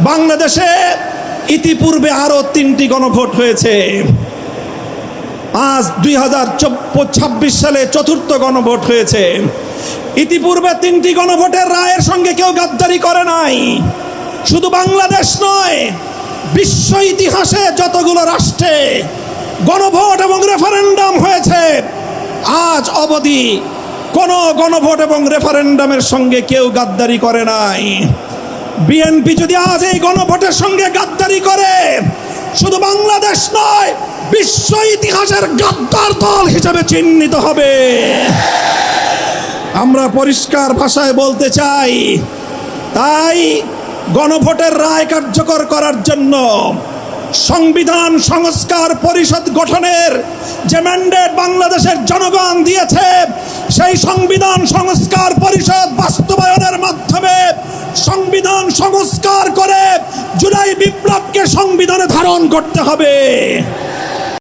বাংলাদেশে ইতিপূর্বে আরো 3টি গণভোট হয়েছে। আজ 2026 সালে 4র্থ গণভোট হয়েছে। ইতিপূর্বে 3টি গণভোটের রায়ের সঙ্গে কেউ গাদ্দারি করে নাই। শুধু বাংলাদেশ নয়, বিশ্ব ইতিহাসে যতগুলো রাষ্ট্রে গণভোট এবং রেফারেন্ডাম হয়েছে, আজ অবধি কোন গণভোট এবং রেফারেন্ডামের সঙ্গে কেউ গাদ্দারি করে নাই। বিএনপি যদি আজ এই গণভোটের সঙ্গে গাদ্দারি করে, শুধু বাংলাদেশ নয়, বিশ্ব ইতিহাসের গাদ্দার দল হিসেবে চিহ্নিত হবে। আমরা পরিষ্কার ভাষায় বলতে চাই, তাই গণভোটের রায় কার্যকর করার জন্য সংবিধান সংস্কার পরিষদ গঠনের যে ম্যান্ডেট বাংলাদেশের জনগণ দিয়েছে, সেই সংবিধান সংস্কার পরিষদ বাস্তবায়নের মাধ্যমে সংবিধান সংস্কার করে জুলাই বিপ্লবকে সংবিধানে ধারণ করতে হবে।